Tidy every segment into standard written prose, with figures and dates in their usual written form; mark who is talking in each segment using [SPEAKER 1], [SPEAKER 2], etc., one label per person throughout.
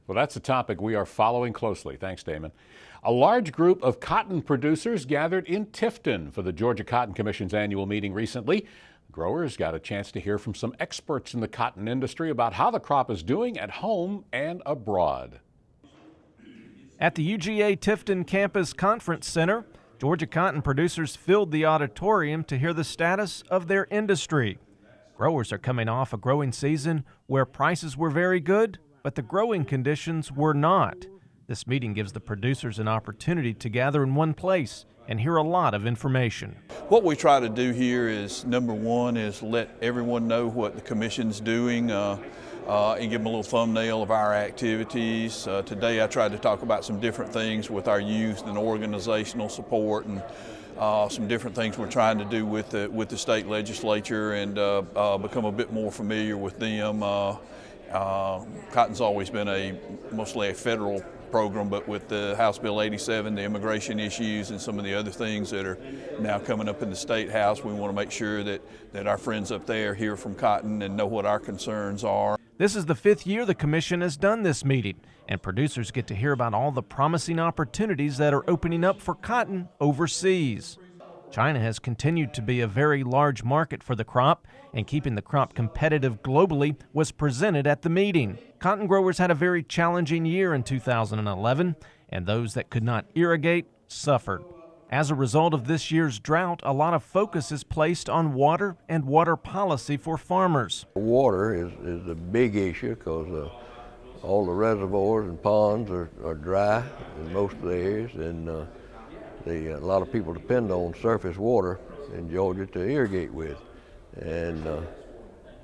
[SPEAKER 1] Well, that's a topic we are following closely. Thanks, Damon. A large group of cotton producers gathered in Tifton for the Georgia Cotton Commission's annual meeting recently. Growers got a chance to hear from some experts in the cotton industry about how the crop is doing at home and abroad.
[SPEAKER 2] At the UGA Tifton Campus Conference Center, Georgia cotton producers filled the auditorium to hear the status of their industry. Growers are coming off a growing season where prices were very good, but the growing conditions were not. This meeting gives the producers an opportunity to gather in one place and hear a lot of information.
[SPEAKER 3] What we try to do here is, number one, is let everyone know what the Commission's doing and give them a little thumbnail of our activities. Today I tried to talk about some different things with our youth and organizational support and some different things we're trying to do with the state legislature and become a bit more familiar with them. Cotton's always been mostly a federal program, but with the House Bill 87, the immigration issues and some of the other things that are now coming up in the State House, we want to make sure that our friends up there hear from Cotton and know what our concerns are.
[SPEAKER 2] This is the 5th year the Commission has done this meeting, and producers get to hear about all the promising opportunities that are opening up for cotton overseas. China has continued to be a very large market for the crop, and keeping the crop competitive globally was presented at the meeting. Cotton growers had a very challenging year in 2011, and those that could not irrigate suffered. As a result of this year's drought, a lot of focus is placed on water and water policy for farmers.
[SPEAKER 4] Water is a big issue because all the reservoirs and ponds are dry in most of the areas, and a lot of people depend on surface water in Georgia to irrigate with. And of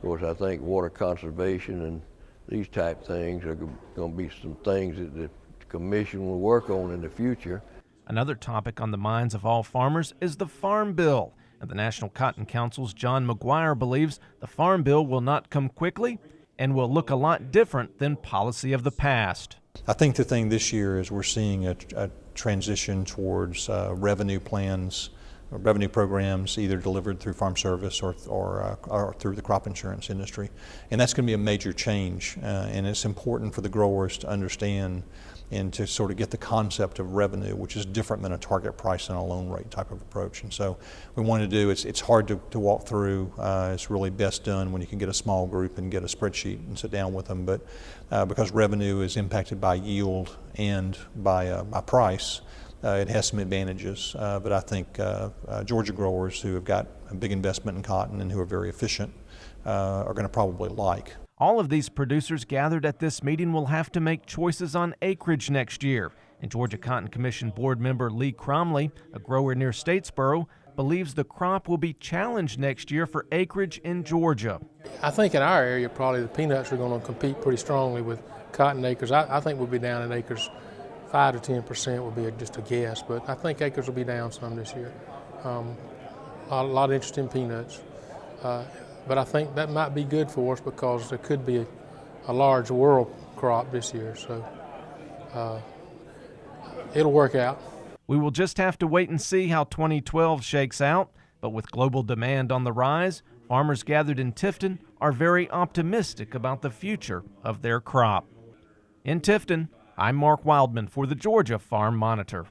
[SPEAKER 4] course, I think water conservation and these type things are going to be some things that the Commission will work on in the future.
[SPEAKER 2] Another topic on the minds of all farmers is the Farm Bill. And the National Cotton Council's John MAGUIRE believes the Farm Bill will not come quickly and will look a lot different than policy of the past.
[SPEAKER 5] I think the thing this year is we're seeing a transition towards revenue plans, or revenue programs, either delivered through Farm Service or through the crop insurance industry. And that's going to be a major change, and it's important for the growers to understand and to sort of get the concept of revenue, which is different than a target price and a loan rate type of approach. And so we want to do, it's hard to walk through. It's really best done when you can get a small group and get a spreadsheet and sit down with them. But because revenue is impacted by yield and by price, it has some advantages. But I think Georgia growers who have got a big investment in cotton and who are very efficient are going to probably like.
[SPEAKER 2] All of these producers gathered at this meeting will have to make choices on acreage next year. And Georgia Cotton Commission board member Lee CROMLEY, a grower near Statesboro, believes the crop will be challenged next year for acreage in Georgia.
[SPEAKER 6] I think in our area, probably the peanuts are going to compete pretty strongly with cotton acres. I think we'll be down in acres 5 to 10% would be just a guess, but I think acres will be down some this year. A lot of interest in peanuts. But I think that might be good for us because there could be a large world crop this year, so it'll work out.
[SPEAKER 2] We will just have to wait and see how 2012 shakes out, but with global demand on the rise, farmers gathered in Tifton are very optimistic about the future of their crop. In Tifton, I'm Mark Wildman for the Georgia Farm Monitor.